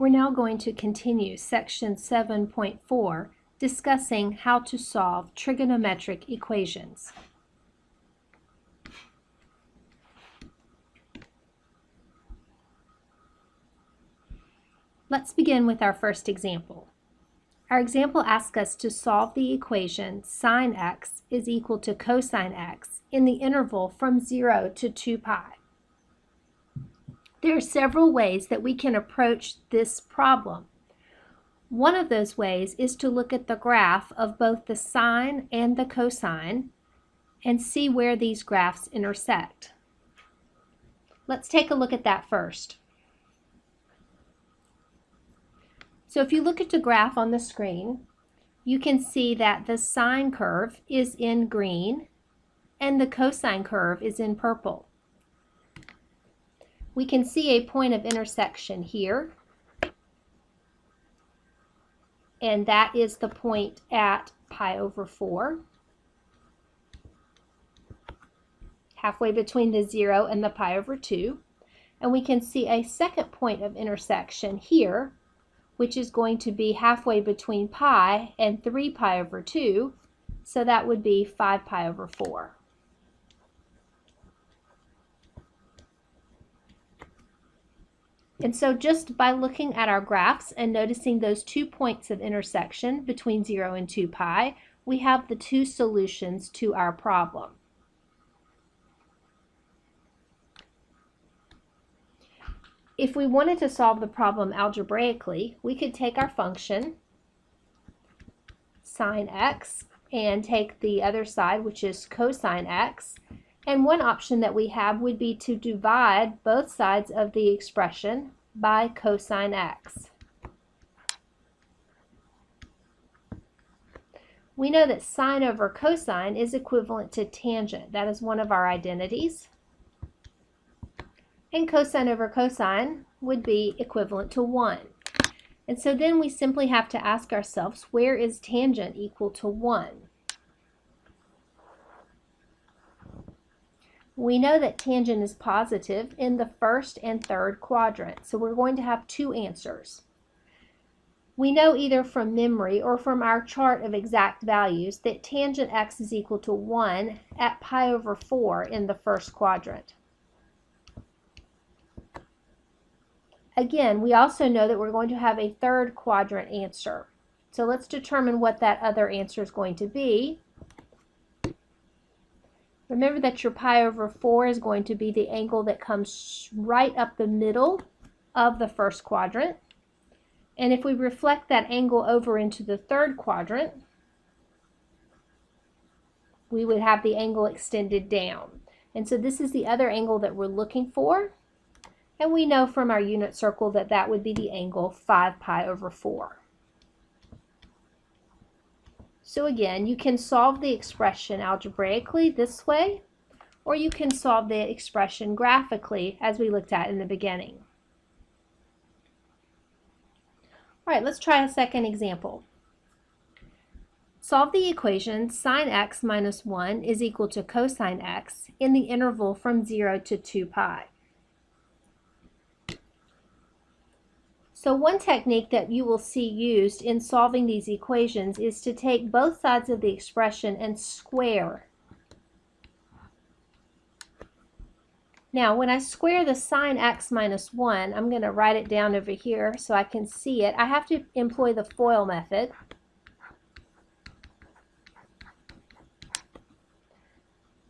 We're now going to continue section 7.4, discussing how to solve trigonometric equations. Let's begin with our first example. Our example asks us to solve the equation sine x is equal to cosine x in the interval from 0 to 2 pi. There are several ways that we can approach this problem. One of those ways is to look at the graph of both the sine and the cosine and see where these graphs intersect. Let's take a look at that first. So if you look at the graph on the screen, you can see that the sine curve is in green and the cosine curve is in purple. We can see a point of intersection here, and that is the point at pi over 4, halfway between the 0 and the pi over 2. And we can see a second point of intersection here, which is going to be halfway between pi and 3 pi over 2, so that would be 5 pi over 4. And so just by looking at our graphs and noticing those 2 points of intersection between 0 and 2 pi, we have the two solutions to our problem. If we wanted to solve the problem algebraically, we could take our function sine x and take the other side, which is cosine x. And one option that we have would be to divide both sides of the expression by cosine x. We know that sine over cosine is equivalent to tangent. That is one of our identities. And cosine over cosine would be equivalent to 1. And so then we simply have to ask ourselves, where is tangent equal to 1? We know that tangent is positive in the first and third quadrant, so we're going to have two answers. We know either from memory or from our chart of exact values that tangent x is equal to 1 at pi over 4 in the first quadrant. Again, we also know that we're going to have a third quadrant answer. So let's determine what that other answer is going to be. Remember that your pi over 4 is going to be the angle that comes right up the middle of the first quadrant. And if we reflect that angle over into the third quadrant, we would have the angle extended down. And so this is the other angle that we're looking for. And we know from our unit circle that that would be the angle 5 pi over 4. So again, you can solve the expression algebraically this way, or you can solve the expression graphically as we looked at in the beginning. All right, let's try a second example. Solve the equation sine x minus 1 is equal to cosine x in the interval from 0 to 2 pi. So one technique that you will see used in solving these equations is to take both sides of the expression and square. Now, when I square the sine x minus 1, I'm going to write it down over here so I can see it. I have to employ the FOIL method.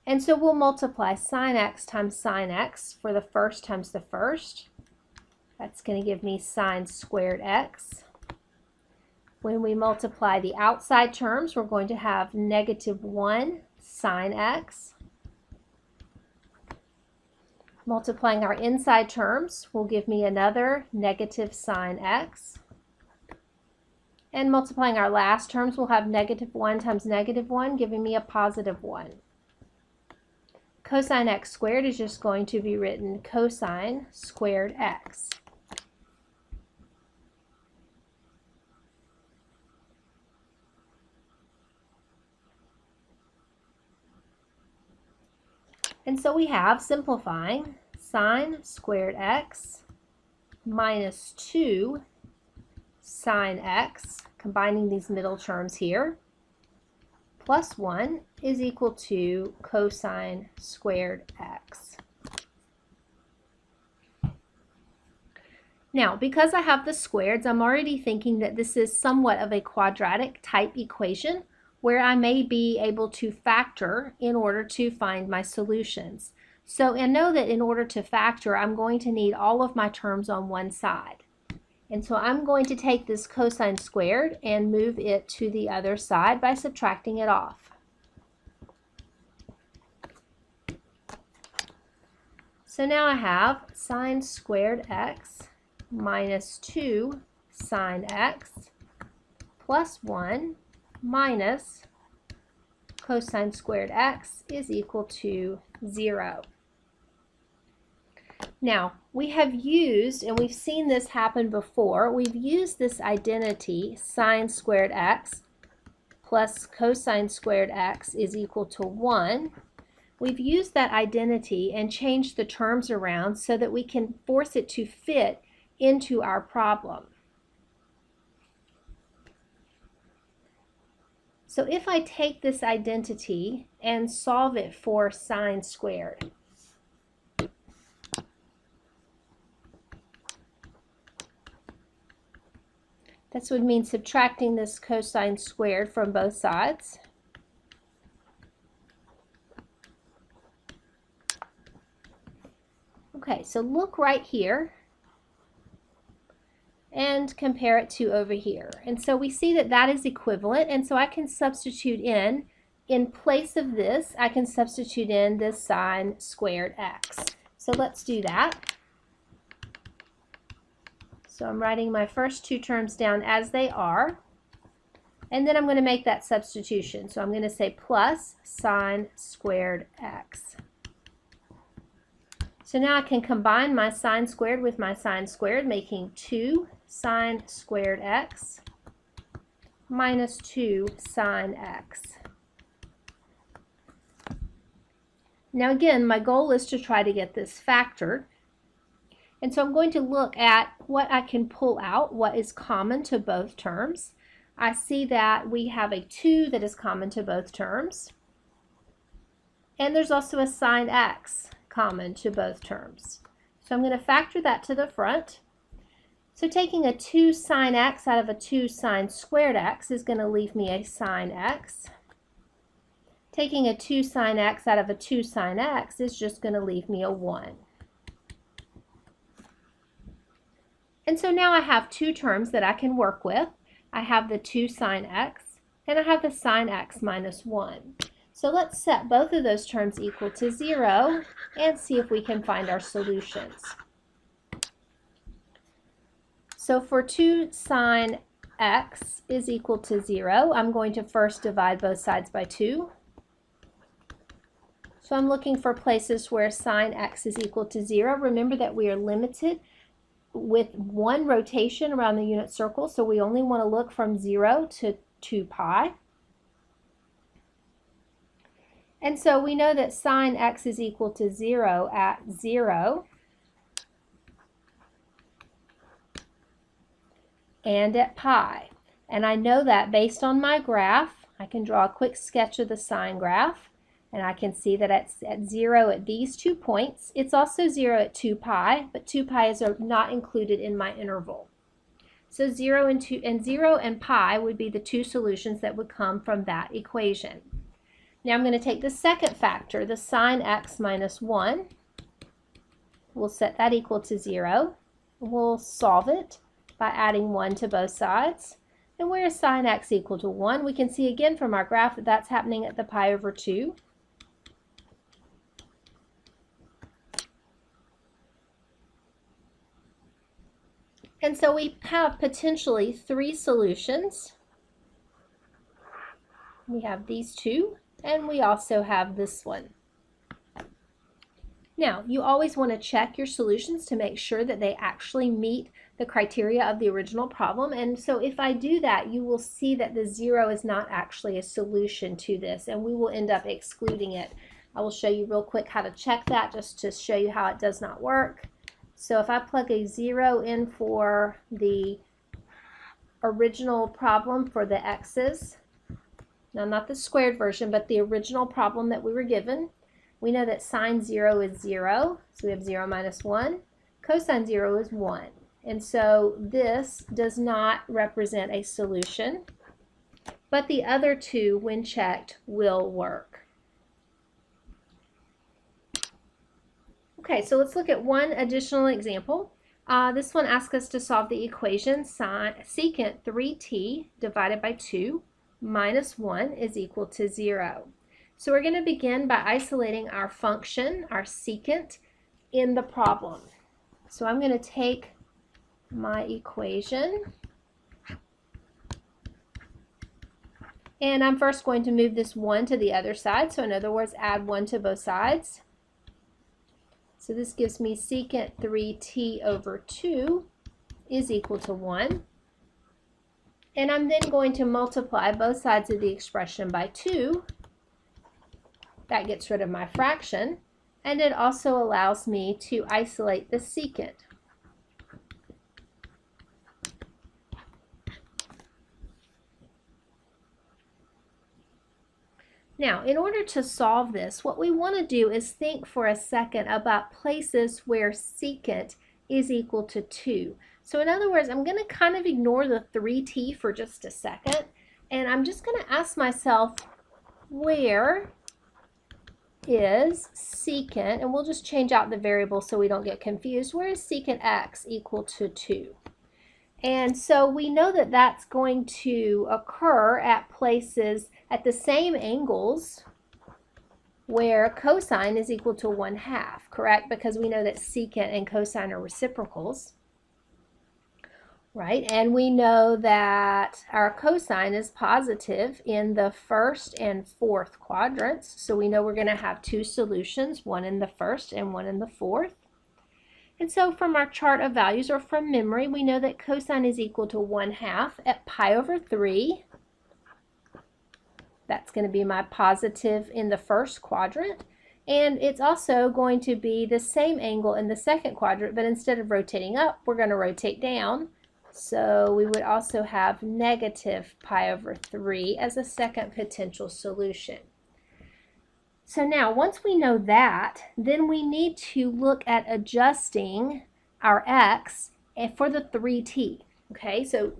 And so we'll multiply sine x times sine x for the first times the first. That's going to give me sine squared x. When we multiply the outside terms, we're going to have negative 1 sine x. Multiplying our inside terms will give me another negative sine x. And multiplying our last terms, we'll have negative 1 times negative 1, giving me a positive 1. Cosine x squared is just going to be written cosine squared x. And so we have, simplifying, sine squared x minus 2 sine x, combining these middle terms here, plus 1 is equal to cosine squared x. Now, because I have the squareds, I'm already thinking that this is somewhat of a quadratic type equation where I may be able to factor in order to find my solutions. So I know that in order to factor, I'm going to need all of my terms on one side. And so I'm going to take this cosine squared and move it to the other side by subtracting it off. So now I have sine squared x minus 2 sine x plus 1 minus cosine squared x is equal to 0. Now, we have used, and we've seen this happen before, we've used this identity, sine squared x plus cosine squared x is equal to 1. We've used that identity and changed the terms around so that we can force it to fit into our problem. So if I take this identity and solve it for sine squared, this would mean subtracting this cosine squared from both sides. Okay, so look right here and compare it to over here. And so we see that that is equivalent, and so I can substitute in place of this, I can substitute in this sine squared x. So let's do that. So I'm writing my first two terms down as they are, and then I'm going to make that substitution. So I'm going to say plus sine squared x. So now I can combine my sine squared with my sine squared, making 2 sine squared x minus 2 sine x. Now again, my goal is to try to get this factored. And so I'm going to look at what I can pull out, what is common to both terms. I see that we have a 2 that is common to both terms. And there's also a sine x common to both terms. So I'm going to factor that to the front. So taking a 2 sine x out of a 2 sine squared x is going to leave me a sine x. Taking a 2 sine x out of a 2 sine x is just going to leave me a 1. And so now I have two terms that I can work with. I have the 2 sine x and I have the sine x minus 1. So let's set both of those terms equal to 0 and see if we can find our solutions. So for 2 sine x is equal to 0, I'm going to first divide both sides by 2. So I'm looking for places where sine x is equal to 0. Remember that we are limited with one rotation around the unit circle, so we only want to look from 0 to 2 pi. And so we know that sine x is equal to 0 at 0 and at pi. And I know that based on my graph, I can draw a quick sketch of the sine graph, and I can see that it's at 0 at these 2 points. It's also 0 at 2 pi, but 2 pi is not included in my interval. So 0 and pi would be the two solutions that would come from that equation. Now I'm going to take the second factor, the sine x minus 1. We'll set that equal to 0. We'll solve it by adding 1 to both sides. And where is sine x equal to 1? We can see again from our graph that that's happening at the pi over 2. And so we have potentially 3 solutions. We have these two, and we also have this one. Now, you always want to check your solutions to make sure that they actually meet the criteria of the original problem. And so if I do that, you will see that the 0 is not actually a solution to this, and we will end up excluding it. I will show you real quick how to check that, just to show you how it does not work. So if I plug a 0 in for the original problem for the x's. Now, not the squared version, but the original problem that we were given. We know that sine 0 is 0, so we have 0 minus 1. Cosine 0 is 1. And so this does not represent a solution, but the other two, when checked, will work. Okay, so let's look at one additional example. This one asks us to solve the equation secant 3t divided by 2 minus 1 is equal to 0. So we're going to begin by isolating our function, our secant, in the problem. So I'm going to take my equation, and I'm first going to move this 1 to the other side. So in other words, add 1 to both sides. So this gives me secant 3t over 2 is equal to 1. And I'm then going to multiply both sides of the expression by 2. That gets rid of my fraction. And it also allows me to isolate the secant. Now, in order to solve this, what we want to do is think for a second about places where secant is equal to 2. So in other words, I'm going to kind of ignore the 3t for just a second, and I'm just going to ask myself, where is secant, and we'll just change out the variable so we don't get confused, where is secant x equal to 2? And so we know that that's going to occur at places at the same angles where cosine is equal to 1/2, correct? Because we know that secant and cosine are reciprocals, right? And we know that our cosine is positive in the first and fourth quadrants. So we know we're going to have two solutions, one in the first and one in the fourth. And so from our chart of values, or from memory, we know that cosine is equal to 1/2 at pi over 3. That's going to be my positive in the first quadrant. And it's also going to be the same angle in the second quadrant, but instead of rotating up, we're going to rotate down. So we would also have negative pi over 3 as a second potential solution. So now, once we know that, then we need to look at adjusting our x for the 3t. Okay, so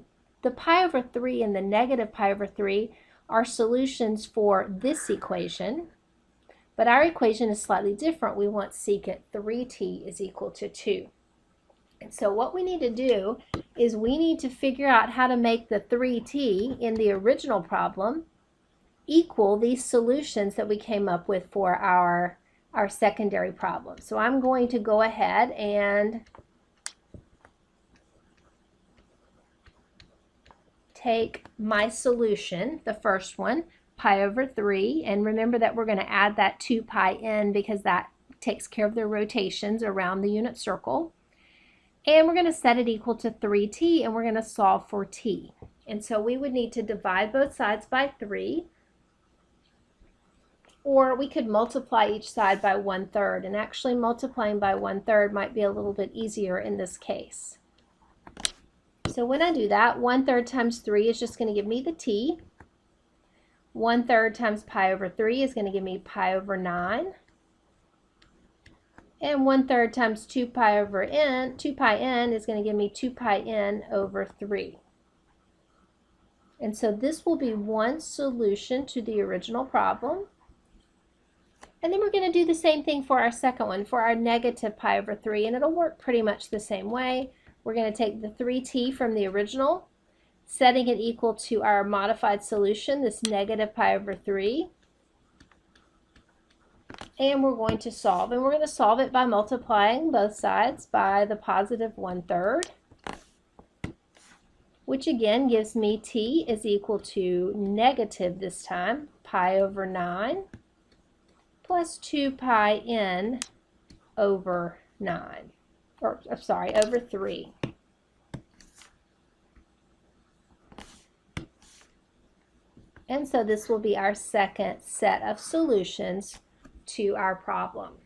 the pi over 3 and the negative pi over 3 are solutions for this equation, but our equation is slightly different. We want secant 3t is equal to 2. And so what we need to do is we need to figure out how to make the 3t in the original problem equal these solutions that we came up with for our secondary problem. So I'm going to go ahead and take my solution, the first one, pi over 3, and remember that we're going to add that 2 pi in because that takes care of the rotations around the unit circle. And we're going to set it equal to 3t, and we're going to solve for t. And so we would need to divide both sides by 3, or we could multiply each side by 1/3, and actually multiplying by 1/3 might be a little bit easier in this case. So when I do that, 1/3 times 3 is just going to give me the t. 1/3 times pi over 3 is going to give me pi over 9. And 1/3 times 2 pi n is going to give me 2 pi n over 3. And so this will be one solution to the original problem. And then we're going to do the same thing for our second one, for our negative pi over 3, and it'll work pretty much the same way. We're going to take the 3t from the original, setting it equal to our modified solution, this negative pi over 3. And we're going to solve. And we're going to solve it by multiplying both sides by the positive 1/3, which again gives me t is equal to negative, this time, pi over 9 plus 2 pi n over 9. Over 3. And so this will be our second set of solutions to our problem.